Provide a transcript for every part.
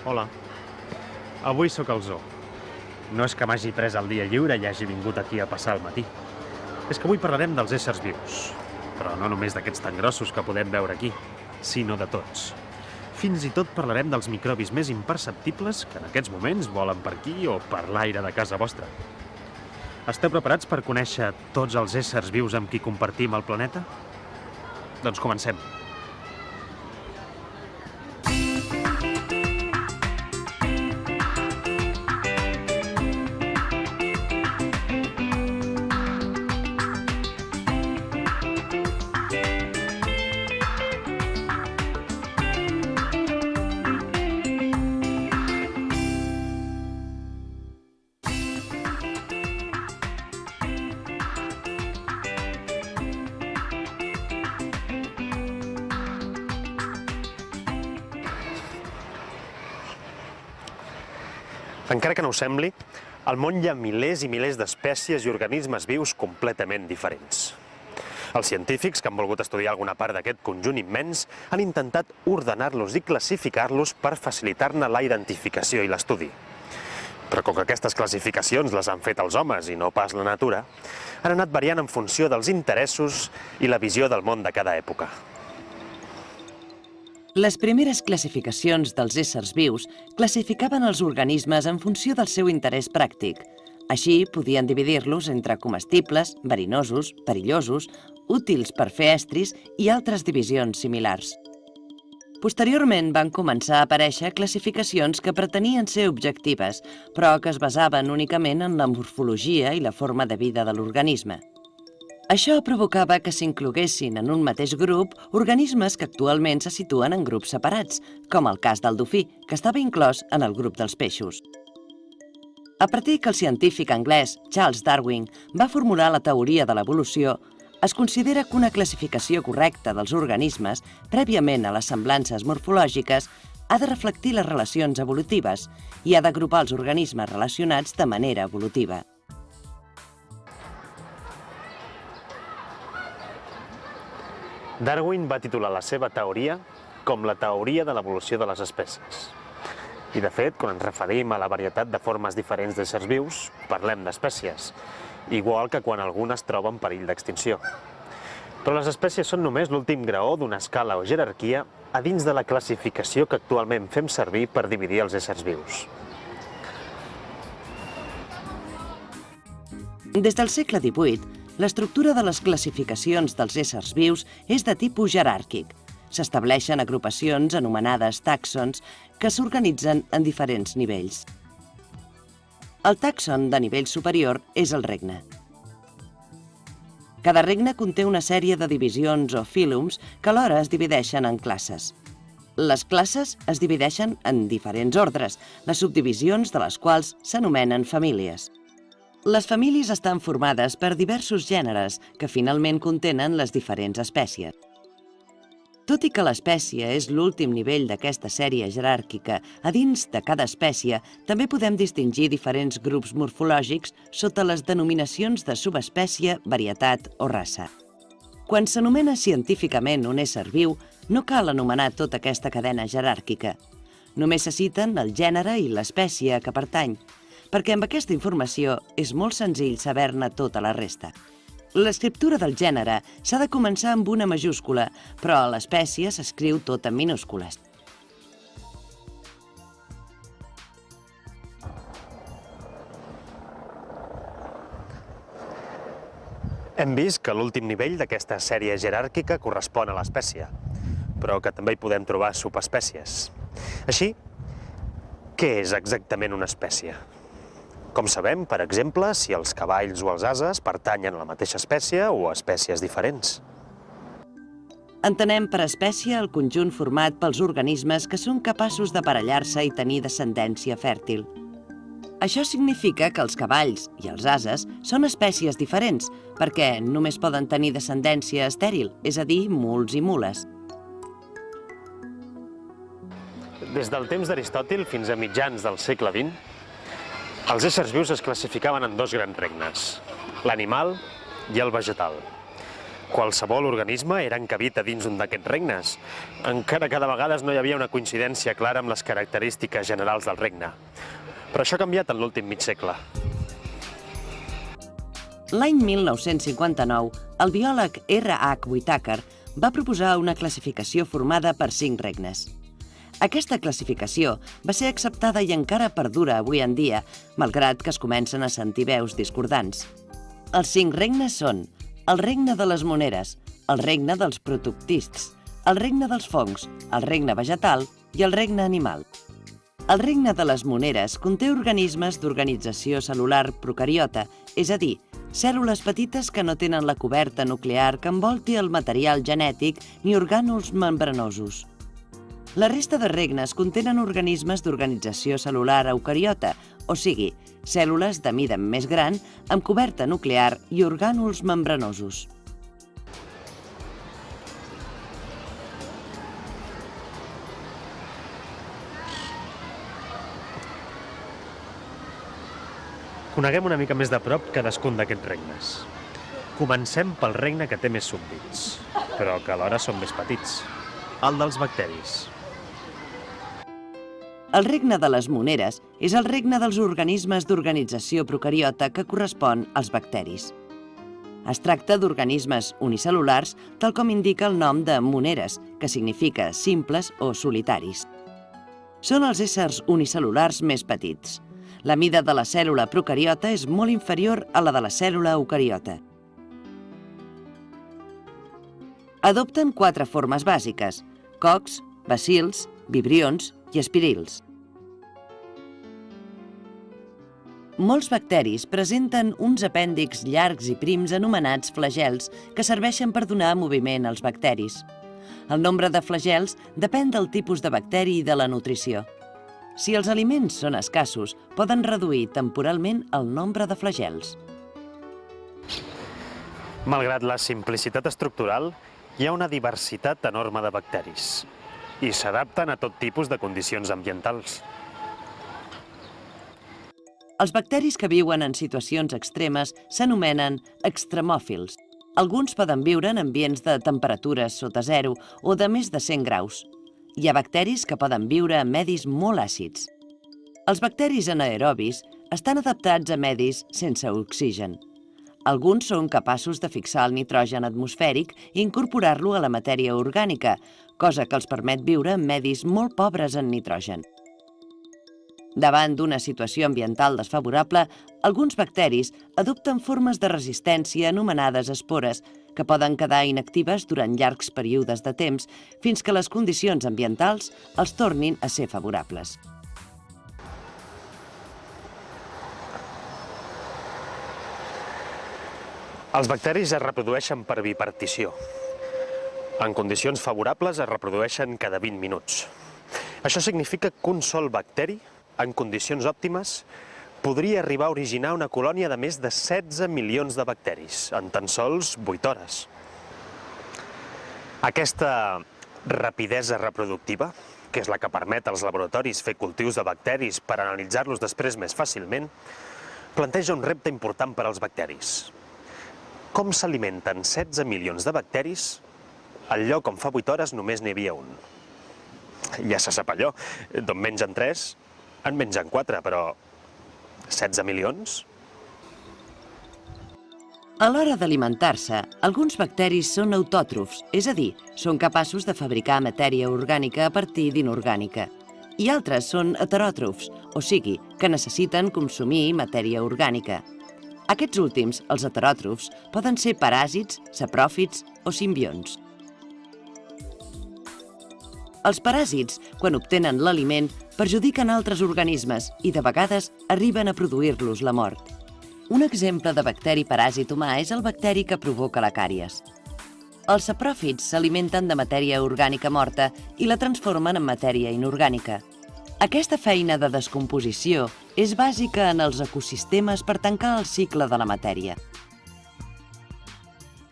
Hola. Avui sóc al zoo. No és que m'hagi pres el dia lliure i hagi vingut aquí a passar el matí. És que avui parlarem dels éssers vius. Però no només d'aquests tan grossos que podem veure aquí, sinó de tots. Fins i tot parlarem dels microbis més imperceptibles que en aquests moments volen per aquí o per l'aire de casa vostra. Esteu preparats per conèixer tots els éssers vius amb qui compartim el planeta? Doncs comencem. Encara que no ho sembli, al món hi ha milers i milers d'espècies i organismes vius completament diferents. Els científics que han volgut estudiar alguna part d'aquest conjunt immens han intentat ordenar-los i classificar-los per facilitar-ne la identificació i l'estudi. Però com que aquestes classificacions les han fet els homes i no pas la natura, han anat variant en funció dels interessos i la visió del món de cada època. Les primeres classificacions dels éssers vius classificaven els organismes en funció del seu interès pràctic. Així, podien dividir-los entre comestibles, verinosos, perillosos, útils per fer estris i altres divisions similars. Posteriorment van començar a aparèixer classificacions que pretenien ser objectives, però que es basaven únicament en la morfologia i la forma de vida de l'organisme. Això provocava que s'incloguessin en un mateix grup organismes que actualment se situen en grups separats, com el cas del dofí, que estava inclòs en el grup dels peixos. A partir que el científic anglès Charles Darwin va formular la teoria de l'evolució, es considera que una classificació correcta dels organismes, prèviament a les semblances morfològiques, ha de reflectir les relacions evolutives i ha d'agrupar els organismes relacionats de manera evolutiva. Darwin va titular la seva teoria com la teoria de l'evolució de les espècies. I de fet, quan ens referim a la varietat de formes diferents d'éssers vius, parlem d'espècies, igual que quan algun es troba en perill d'extinció. Però les espècies són només l'últim graó d'una escala o jerarquia a dins de la classificació que actualment fem servir per dividir els éssers vius. Des del segle XVIII, l'estructura de les classificacions dels éssers vius és de tipus jeràrquic. S'estableixen agrupacions anomenades tàxons que s'organitzen en diferents nivells. El tàxon de nivell superior és el regne. Cada regne conté una sèrie de divisions o fílums que alhora es divideixen en classes. Les classes es divideixen en diferents ordres, les subdivisions de les quals s'anomenen famílies. Les famílies estan formades per diversos gèneres que finalment contenen les diferents espècies. Tot i que l'espècie és l'últim nivell d'aquesta sèrie jeràrquica, a dins de cada espècie també podem distingir diferents grups morfològics sota les denominacions de subespècie, varietat o raça. Quan s'anomena científicament un ésser viu, no cal anomenar tota aquesta cadena jeràrquica. Només se citen el gènere i l'espècie a què pertany, perquè amb aquesta informació és molt senzill saber-ne tota la resta. L'escriptura del gènere s'ha de començar amb una majúscula, però a l'espècie s'escriu tot en minúscules. Hem vist que l'últim nivell d'aquesta sèrie jeràrquica correspon a l'espècie, però que també hi podem trobar subespècies. Així, què és exactament una espècie? Com sabem, per exemple, si els cavalls o els ases pertanyen a la mateixa espècie o a espècies diferents? Entenem per espècie el conjunt format pels organismes que són capaços d'aparellar-se i tenir descendència fèrtil. Això significa que els cavalls i els ases són espècies diferents, perquè només poden tenir descendència estèril, és a dir, muls i mules. Des del temps d'Aristòtil fins a mitjans del segle XX, els éssers vius es classificaven en dos grans regnes, l'animal i el vegetal. Qualsevol organisme era encabit a dins un d'aquests regnes, encara que de vegades no hi havia una coincidència clara amb les característiques generals del regne. Però això ha canviat en l'últim mig segle. L'any 1959, el biòleg R.H. Whitaker va proposar una classificació formada per 5 regnes. Aquesta classificació va ser acceptada i encara perdura avui en dia, malgrat que es comencen a sentir veus discordants. Els 5 regnes són el regne de les moneres, el regne dels protoctists, el regne dels fongs, el regne vegetal i el regne animal. El regne de les moneres conté organismes d'organització cel·lular procariota, és a dir, cèl·lules petites que no tenen la coberta nuclear que envolti el material genètic ni orgànuls membranosos. La resta de regnes contenen organismes d'organització cel·lular eucariota, o sigui, cèl·lules de mida més gran amb coberta nuclear i orgànuls membranosos. Coneguem una mica més de prop cadascun d'aquests regnes. Comencem pel regne que té més súbdits, però que alhora són més petits, el dels bacteris. El regne de les moneres és el regne dels organismes d'organització procariota que correspon als bacteris. Es tracta d'organismes unicel·lulars, tal com indica el nom de moneres, que significa simples o solitaris. Són els éssers unicel·lulars més petits. La mida de la cèl·lula procariota és molt inferior a la de la cèl·lula eucariota. Adopten 4 formes bàsiques: cocs, bacils, vibrions i espirils. Molts bacteris presenten uns apèndixs llargs i prims anomenats flagels que serveixen per donar moviment als bacteris. El nombre de flagels depèn del tipus de bacteri i de la nutrició. Si els aliments són escassos, poden reduir temporalment el nombre de flagels. Malgrat la simplicitat estructural, hi ha una diversitat enorme de bacteris i s'adapten a tot tipus de condicions ambientals. Els bacteris que viuen en situacions extremes s'anomenen extremòfils. Alguns poden viure en ambients de temperatures sota zero o de més de 100 graus. Hi ha bacteris que poden viure en medis molt àcids. Els bacteris anaerobis estan adaptats a medis sense oxigen. Alguns són capaços de fixar el nitrogen atmosfèric i incorporar-lo a la matèria orgànica, cosa que els permet viure en medis molt pobres en nitrogen. Davant d'una situació ambiental desfavorable, alguns bacteris adopten formes de resistència anomenades espores, que poden quedar inactives durant llargs períodes de temps fins que les condicions ambientals els tornin a ser favorables. Els bacteris es reprodueixen per bipartició. En condicions favorables es reprodueixen cada 20 minuts. Això significa que un sol bacteri, en condicions òptimes, podria arribar a originar una colònia de més de 16 milions de bacteris en tan sols 8 hores. Aquesta rapidesa reproductiva, que és la que permet als laboratoris fer cultius de bacteris per analitzar-los després més fàcilment, planteja un repte important per als bacteris. Com s'alimenten 16 milions de bacteris al lloc on fa 8 hores només n'hi havia un? Ja se sap allò, d'on mengen 3, en mengen 4, però 16 milions? A l'hora d'alimentar-se, alguns bacteris són autòtrofs, és a dir, són capaços de fabricar matèria orgànica a partir d'inorgànica. I altres són heteròtrofs, o sigui, que necessiten consumir matèria orgànica. Aquests últims, els heteròtrofs, poden ser paràsits, sapròfits o simbionts. Els paràsits, quan obtenen l'aliment, perjudiquen altres organismes i de vegades arriben a produir-los la mort. Un exemple de bacteri paràsit humà és el bacteri que provoca la càries. Els sapròfits s'alimenten de matèria orgànica morta i la transformen en matèria inorgànica. Aquesta feina de descomposició és bàsica en els ecosistemes per tancar el cicle de la matèria.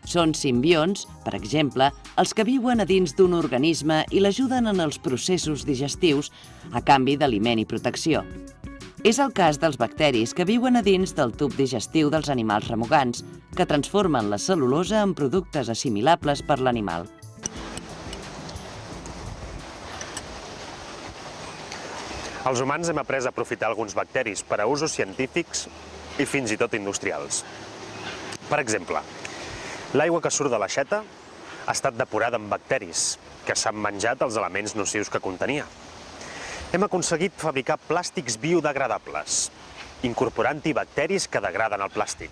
Són simbionts, per exemple, els que viuen a dins d'un organisme i l'ajuden en els processos digestius a canvi d'aliment i protecció. És el cas dels bacteris que viuen a dins del tub digestiu dels animals remugants, que transformen la cel·lulosa en productes assimilables per l'animal. Els humans hem après a aprofitar alguns bacteris per a usos científics i fins i tot industrials. Per exemple, l'aigua que surt de l'aixeta ha estat depurada amb bacteris que s'han menjat els elements nocius que contenia. Hem aconseguit fabricar plàstics biodegradables, incorporant-hi bacteris que degraden el plàstic.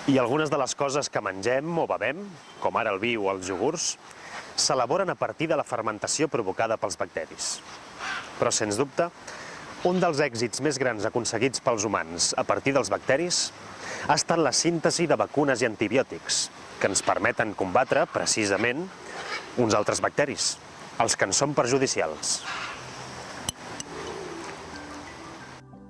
I algunes de les coses que mengem o bevem, com ara el vi o els iogurts, s'elaboren a partir de la fermentació provocada pels bacteris. Però, sens dubte, un dels èxits més grans aconseguits pels humans a partir dels bacteris ha estat la síntesi de vacunes i antibiòtics, que ens permeten combatre, precisament, uns altres bacteris, els que ens són perjudicials.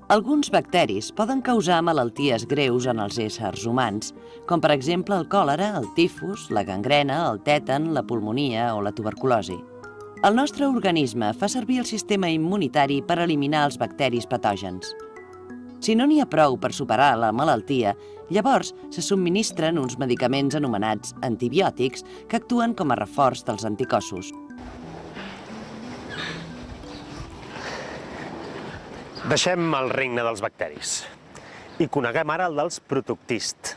Alguns bacteris poden causar malalties greus en els éssers humans, com per exemple el còlera, el tifus, la gangrena, el tètan, la pulmonia o la tuberculosi. El nostre organisme fa servir el sistema immunitari per eliminar els bacteris patògens. Si no n'hi ha prou per superar la malaltia, llavors se subministren uns medicaments anomenats antibiòtics que actuen com a reforç dels anticossos. Deixem el regne dels bacteris i coneguem ara el dels protoctists.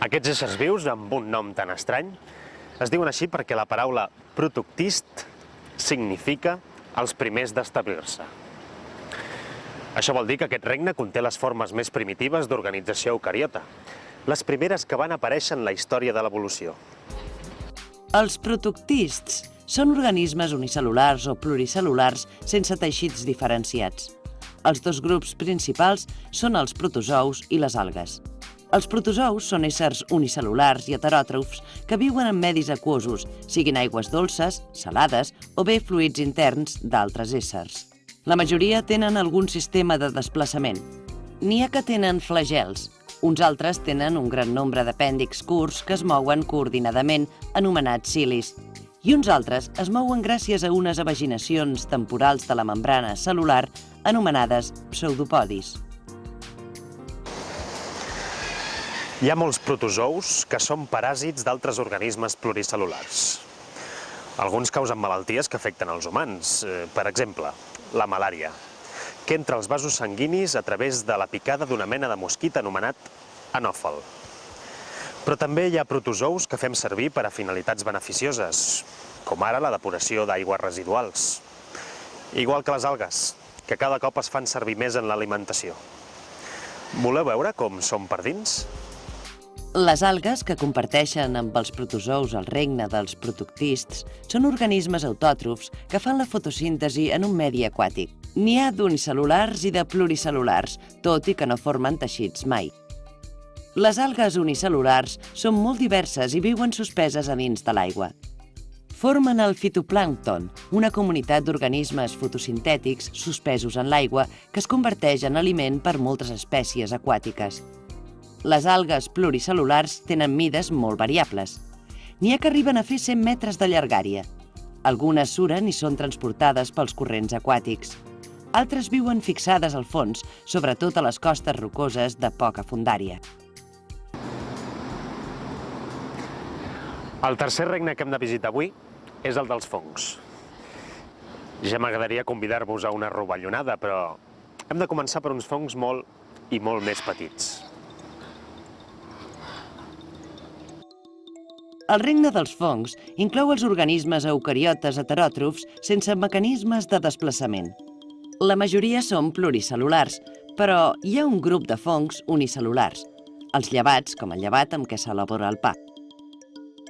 Aquests éssers vius, amb un nom tan estrany, es diuen així perquè la paraula protoctist significa els primers d'establir-se. Això vol dir que aquest regne conté les formes més primitives d'organització eucariota, les primeres que van aparèixer en la història de l'evolució. Els protoctists són organismes unicel·lulars o pluricel·lulars sense teixits diferenciats. Els dos grups principals són els protozous i les algues. Els protozous són éssers unicel·lulars i heteròtrofs que viuen en medis aquosos, siguin aigües dolces, salades o bé fluids interns d'altres éssers. La majoria tenen algun sistema de desplaçament. N'hi ha que tenen flagels. Uns altres tenen un gran nombre d'apèndixs curts que es mouen coordinadament, anomenats cilis. I uns altres es mouen gràcies a unes evaginacions temporals de la membrana cel·lular anomenades pseudopodis. Hi ha molts protozous que són paràsits d'altres organismes pluricel·lulars. Alguns causen malalties que afecten els humans, per exemple, la malària, que entra als vasos sanguinis a través de la picada d'una mena de mosquit anomenat anòfel. Però també hi ha protozous que fem servir per a finalitats beneficioses, com ara la depuració d'aigües residuals. Igual que les algues, que cada cop es fan servir més en l'alimentació. Voleu veure com són per dins? Les algues, que comparteixen amb els protozous el regne dels protoctists, són organismes autòtrofs que fan la fotosíntesi en un medi aquàtic. N'hi ha d'unicel·lulars i de pluricel·lulars, tot i que no formen teixits mai. Les algues unicel·lulars són molt diverses i viuen suspeses a dins de l'aigua. Formen el fitoplàncton, una comunitat d'organismes fotosintètics suspesos en l'aigua que es converteix en aliment per moltes espècies aquàtiques. Les algues pluricel·lulars tenen mides molt variables. N'hi ha que arriben a fer 100 metres de llargària. Algunes suren i són transportades pels corrents aquàtics. Altres viuen fixades al fons, sobretot a les costes rocoses de poca fondària. El tercer regne que hem de visitar avui és el dels fongs. Ja m'agradaria convidar-vos a una rovellonada, però hem de començar per uns fongs molt i molt més petits. El regne dels fongs inclou els organismes eucariotes heteròtrofs sense mecanismes de desplaçament. La majoria són pluricel·lulars, però hi ha un grup de fongs unicel·lulars, els llevats, com el llevat amb què s'elabora el pa.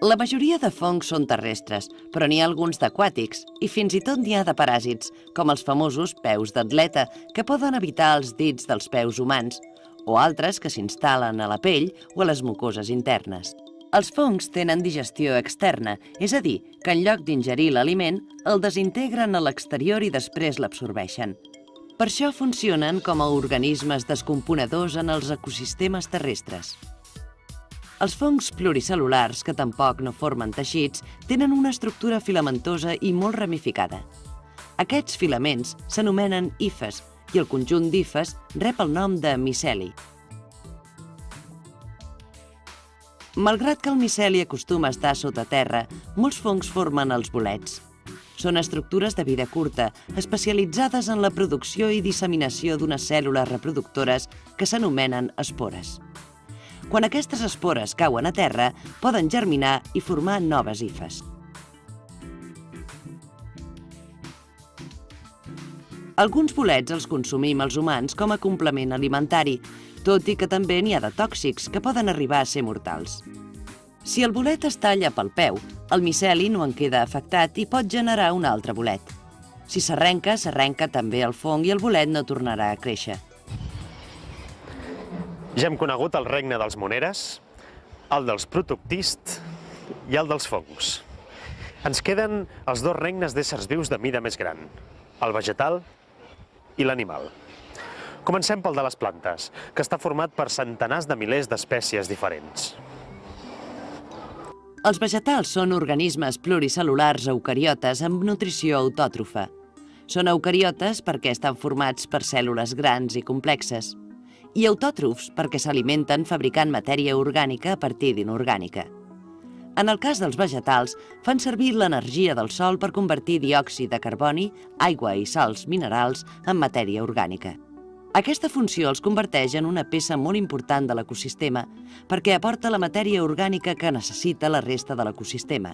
La majoria de fongs són terrestres, però n'hi ha alguns d'aquàtics i fins i tot n'hi ha de paràsits, com els famosos peus d'atleta, que poden evitar els dits dels peus humans, o altres que s'instal·len a la pell o a les mucoses internes. Els fongs tenen digestió externa, és a dir, que en lloc d'ingerir l'aliment, el desintegren a l'exterior i després l'absorbeixen. Per això funcionen com a organismes descomponedors en els ecosistemes terrestres. Els fongs pluricel·lulars, que tampoc no formen teixits, tenen una estructura filamentosa i molt ramificada. Aquests filaments s'anomenen hifes i el conjunt d'hifes rep el nom de miceli. Malgrat que el miceli acostuma a estar sota terra, molts fongs formen els bolets. Són estructures de vida curta, especialitzades en la producció i disseminació d'unes cèl·lules reproductores que s'anomenen espores. Quan aquestes espores cauen a terra, poden germinar i formar noves hifes. Alguns bolets els consumim els humans com a complement alimentari, tot i que també n'hi ha de tòxics que poden arribar a ser mortals. Si el bolet es talla pel peu, el miceli no en queda afectat i pot generar un altre bolet. Si s'arrenca, s'arrenca també el fong i el bolet no tornarà a créixer. Ja hem conegut el regne dels moneres, el dels protoctists i el dels fongs. Ens queden els dos regnes d'éssers vius de mida més gran, el vegetal i l'animal. Comencem pel de les plantes, que està format per centenars de milers d'espècies diferents. Els vegetals són organismes pluricel·lulars eucariotes amb nutrició autòtrofa. Són eucariotes perquè estan formats per cèl·lules grans i complexes, i autòtrofs perquè s'alimenten fabricant matèria orgànica a partir d'inorgànica. En el cas dels vegetals, fan servir l'energia del sol per convertir diòxid de carboni, aigua i sals minerals en matèria orgànica. Aquesta funció els converteix en una peça molt important de l'ecosistema perquè aporta la matèria orgànica que necessita la resta de l'ecosistema.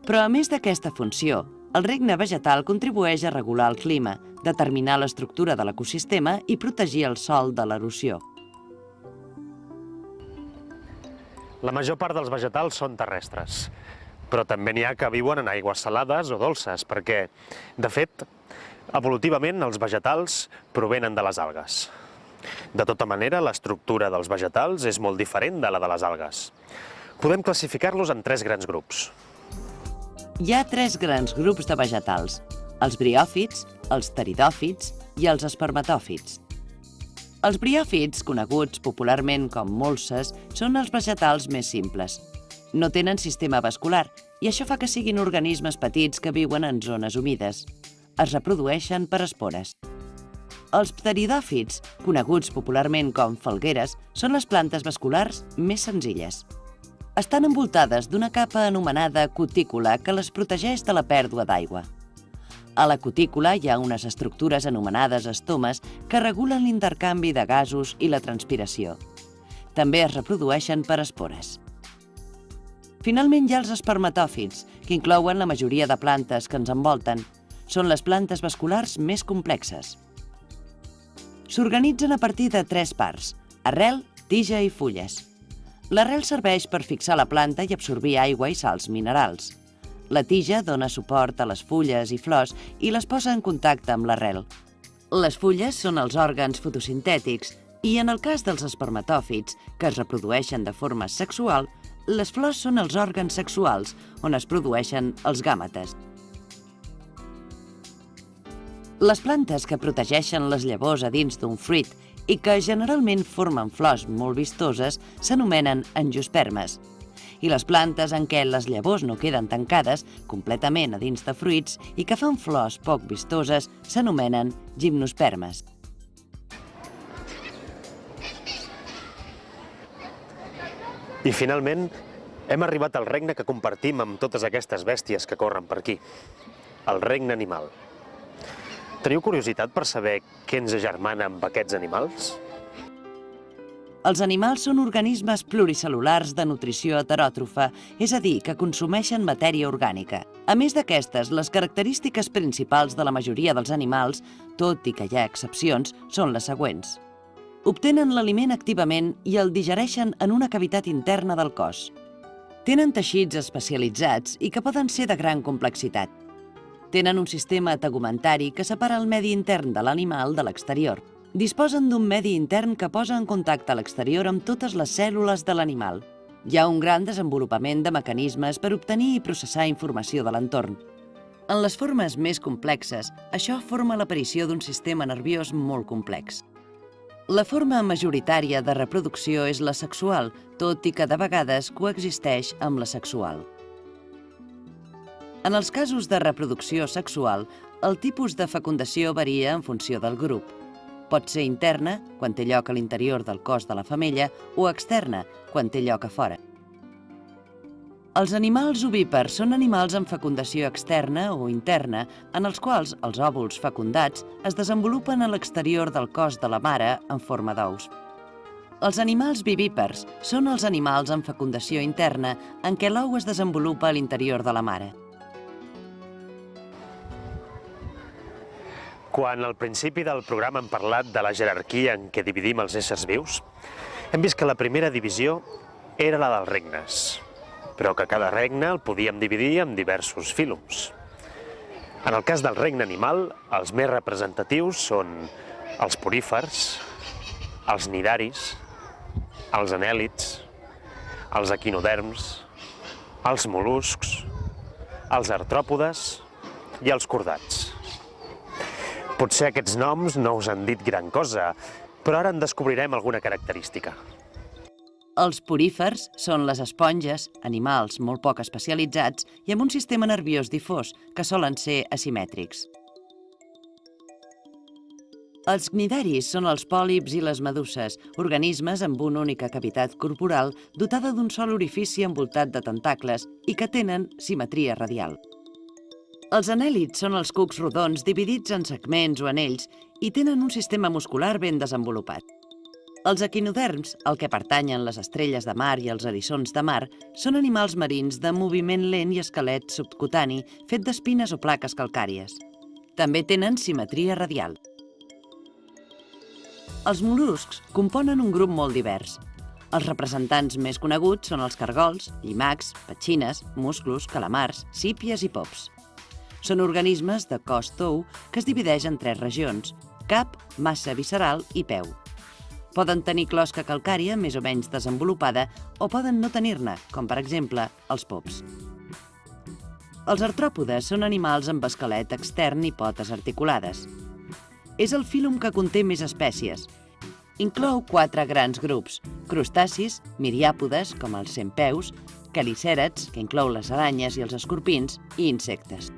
Però a més d'aquesta funció, el regne vegetal contribueix a regular el clima, determinar l'estructura de l'ecosistema i protegir el sòl de l'erosió. La major part dels vegetals són terrestres, però també n'hi ha que viuen en aigües salades o dolces, perquè, de fet, evolutivament els vegetals provenen de les algues. De tota manera, l'estructura dels vegetals és molt diferent de la de les algues. Podem classificar-los en 3 grans grups. Hi ha 3 grans grups de vegetals: els briòfits, els pteridòfits i els espermatòfits. Els briòfits, coneguts popularment com molses, són els vegetals més simples. No tenen sistema vascular i això fa que siguin organismes petits que viuen en zones humides. Es reprodueixen per espores. Els pteridòfits, coneguts popularment com falgueres, són les plantes vasculars més senzilles. Estan envoltades d'una capa anomenada cutícula que les protegeix de la pèrdua d'aigua. A la cutícula hi ha unes estructures anomenades estomes que regulen l'intercanvi de gasos i la transpiració. També es reprodueixen per espores. Finalment hi ha els espermatòfits, que inclouen la majoria de plantes que ens envolten. Són les plantes vasculars més complexes. S'organitzen a partir de 3 parts: arrel, tija i fulles. L'arrel serveix per fixar la planta i absorbir aigua i sals minerals. La tija dona suport a les fulles i flors i les posa en contacte amb l'arrel. Les fulles són els òrgans fotosintètics i, en el cas dels espermatòfits, que es reprodueixen de forma sexual, les flors són els òrgans sexuals, on es produeixen els gàmetes. Les plantes que protegeixen les llavors a dins d'un fruit i que generalment formen flors molt vistoses s'anomenen angiospermes. I les plantes en què les llavors no queden tancades completament a dins de fruits i que fan flors poc vistoses s'anomenen gimnospermes. I finalment, hem arribat al regne que compartim amb totes aquestes bèsties que corren per aquí, el regne animal. Teniu curiositat per saber què ens agermana amb aquests animals? Els animals són organismes pluricel·lulars de nutrició heteròtrofa, és a dir, que consumeixen matèria orgànica. A més d'aquestes, les característiques principals de la majoria dels animals, tot i que hi ha excepcions, són les següents. Obtenen l'aliment activament i el digereixen en una cavitat interna del cos. Tenen teixits especialitzats i que poden ser de gran complexitat. Tenen un sistema tegumentari que separa el medi intern de l'animal de l'exterior. Disposen d'un medi intern que posa en contacte a l'exterior amb totes les cèl·lules de l'animal. Hi ha un gran desenvolupament de mecanismes per obtenir i processar informació de l'entorn. En les formes més complexes, això forma l'aparició d'un sistema nerviós molt complex. La forma majoritària de reproducció és la sexual, tot i que de vegades coexisteix amb la sexual. En els casos de reproducció sexual, el tipus de fecundació varia en funció del grup. Pot ser interna, quan té lloc a l'interior del cos de la femella, o externa, quan té lloc a fora. Els animals ovípars són animals amb fecundació externa o interna, en els quals els òvuls fecundats es desenvolupen a l'exterior del cos de la mare en forma d'ous. Els animals vivípars són els animals amb fecundació interna en què l'ou es desenvolupa a l'interior de la mare. Quan al principi del programa hem parlat de la jerarquia en què dividim els éssers vius, hem vist que la primera divisió era la dels regnes, però que cada regne el podíem dividir en diversos fílums. En el cas del regne animal, els més representatius són els porífers, els nidaris, els anèl·lids, els equinoderms, els mol·luscs, els artròpodes i els cordats. Potser aquests noms no us han dit gran cosa, però ara en descobrirem alguna característica. Els porífers són les esponges, animals molt poc especialitzats i amb un sistema nerviós difós, que solen ser asimètrics. Els cnidaris són els pòlips i les meduses, organismes amb una única cavitat corporal dotada d'un sol orifici envoltat de tentacles i que tenen simetria radial. Els anèl·lids són els cucs rodons dividits en segments o anells i tenen un sistema muscular ben desenvolupat. Els equinoderms, al que pertanyen les estrelles de mar i els eriçons de mar, són animals marins de moviment lent i esquelet subcutani fet d'espines o plaques calcàries. També tenen simetria radial. Els mol·luscs componen un grup molt divers. Els representants més coneguts són els cargols, llimacs, petxines, musclos, calamars, sípies i pops. Són organismes de cos tou que es divideix en 3 regions: cap, massa visceral i peu. Poden tenir closca calcària més o menys desenvolupada o poden no tenir-ne, com per exemple els pops. Els artròpodes són animals amb esquelet extern i potes articulades. És el fílum que conté més espècies. Inclou 4 grans grups: crustacis, miriàpodes, com els centpeus, quelicèrats, que inclou les aranyes i els escorpins, i insectes.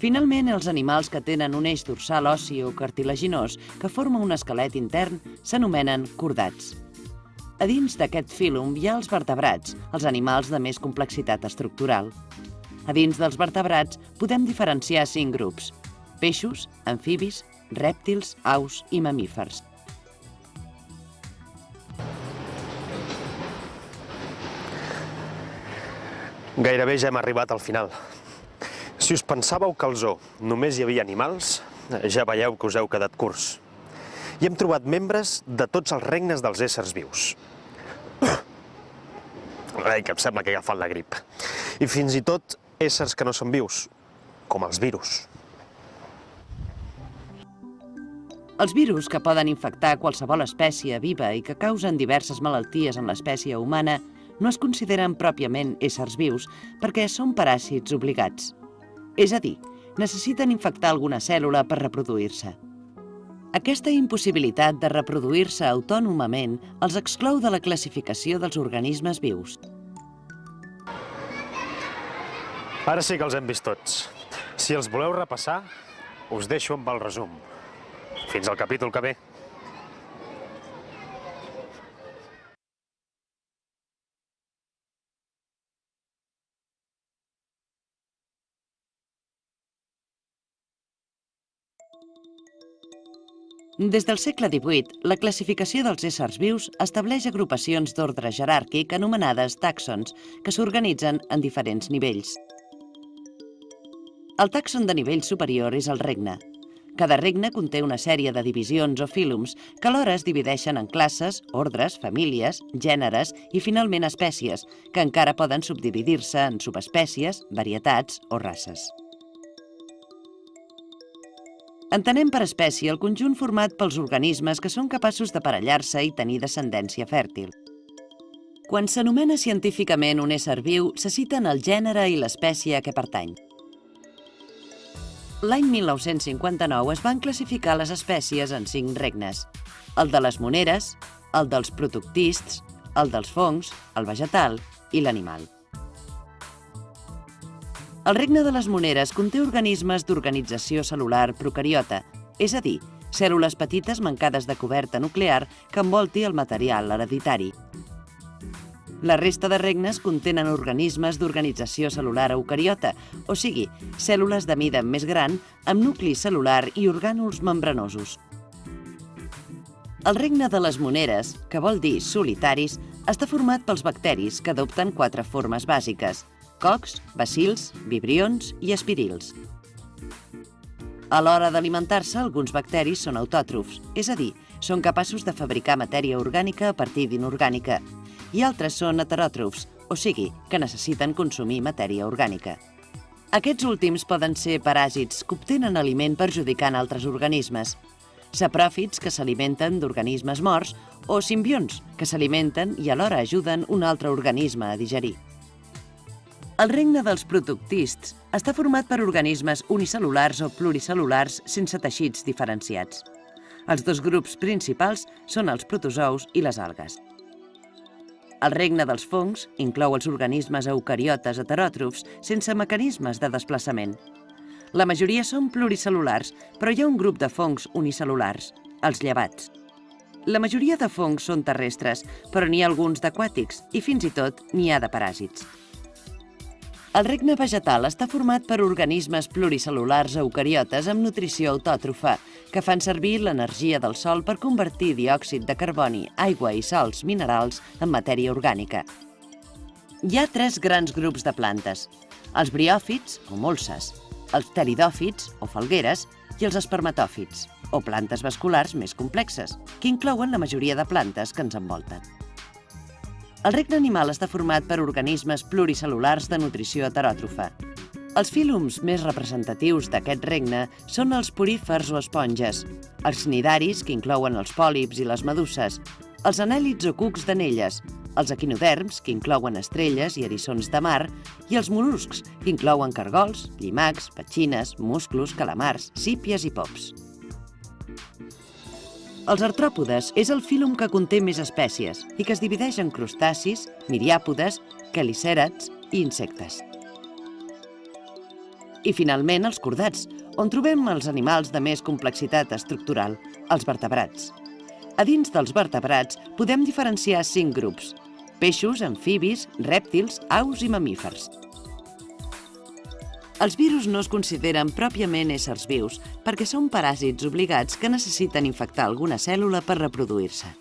Finalment, els animals que tenen un eix dorsal ossi o cartilaginós que forma un esquelet intern s'anomenen cordats. A dins d'aquest fílum hi ha els vertebrats, els animals de més complexitat estructural. A dins dels vertebrats podem diferenciar 5 grups: peixos, amfibis, rèptils, aus i mamífers. Gairebé ja hem arribat al final. Si us pensàveu que al zoo només hi havia animals, ja veieu que us heu quedat curts. I hem trobat membres de tots els regnes dels éssers vius. Ai, que em sembla que he agafat la grip. I fins i tot éssers que no són vius, com els virus. Els virus, que poden infectar qualsevol espècie viva i que causen diverses malalties en l'espècie humana, no es consideren pròpiament éssers vius perquè són paràsits obligats. És a dir, necessiten infectar alguna cèl·lula per reproduir-se. Aquesta impossibilitat de reproduir-se autònomament els exclou de la classificació dels organismes vius. Ara sí que els hem vist tots. Si els voleu repassar, us deixo amb el resum. Fins al capítol que ve. Des del segle XVIII, la classificació dels éssers vius estableix agrupacions d'ordre jeràrquic anomenades tàxons, que s'organitzen en diferents nivells. El tàxon de nivell superior és el regne. Cada regne conté una sèrie de divisions o fílums que alhora es divideixen en classes, ordres, famílies, gèneres i finalment espècies, que encara poden subdividir-se en subespècies, varietats o races. Entenem per espècie el conjunt format pels organismes que són capaços d'aparellar-se i tenir descendència fèrtil. Quan s'anomena científicament un ésser viu, se citen el gènere i l'espècie a què pertany. L'any 1959 es van classificar les espècies en 5 regnes: el de les moneres, el dels protoctists, el dels fongs, el vegetal i l'animal. El regne de les moneres conté organismes d'organització cel·lular procariota, és a dir, cèl·lules petites mancades de coberta nuclear que envolti el material hereditari. La resta de regnes contenen organismes d'organització cel·lular eucariota, o sigui, cèl·lules de mida més gran amb nucli cel·lular i orgànuls membranosos. El regne de les moneres, que vol dir solitaris, està format pels bacteris que adopten 4 formes bàsiques: cocs, bacils, vibrions i espirils. A l'hora d'alimentar-se, alguns bacteris són autòtrofs, és a dir, són capaços de fabricar matèria orgànica a partir d'inorgànica, i altres són heteròtrofs, o sigui, que necessiten consumir matèria orgànica. Aquests últims poden ser paràsits que obtenen aliment perjudicant altres organismes, sapròfits que s'alimenten d'organismes morts o simbionts que s'alimenten i alhora ajuden un altre organisme a digerir. El regne dels protoctists està format per organismes unicel·lulars o pluricel·lulars sense teixits diferenciats. Els 2 grups principals són els protozous i les algues. El regne dels fongs inclou els organismes eucariotes heteròtrofs sense mecanismes de desplaçament. La majoria són pluricel·lulars, però hi ha un grup de fongs unicel·lulars, els llevats. La majoria de fongs són terrestres, però n'hi ha alguns d'aquàtics i fins i tot n'hi ha de paràsits. El regne vegetal està format per organismes pluricel·lulars eucariotes amb nutrició autòtrofa, que fan servir l'energia del sol per convertir diòxid de carboni, aigua i sals minerals en matèria orgànica. Hi ha 3 grans grups de plantes: els briòfits, o molses, els pteridòfits, o falgueres, i els espermatòfits, o plantes vasculars més complexes, que inclouen la majoria de plantes que ens envolten. El regne animal està format per organismes pluricel·lulars de nutrició heteròtrofa. Els fílums més representatius d'aquest regne són els porífers o esponges, els cnidaris, que inclouen els pòlips i les meduses, els anèl·lids o cucs d'anelles, els equinoderms, que inclouen estrelles i eriçons de mar, i els mol·luscs, que inclouen cargols, llimacs, petxines, musclos, calamars, sípies i pops. Els artròpodes és el fílum que conté més espècies i que es divideix en crustacis, miriàpodes, quelicèrats i insectes. I finalment els cordats, on trobem els animals de més complexitat estructural, els vertebrats. A dins dels vertebrats podem diferenciar 5 grups: peixos, amfibis, rèptils, aus i mamífers. Els virus no es consideren pròpiament éssers vius perquè són paràsits obligats que necessiten infectar alguna cèl·lula per reproduir-se.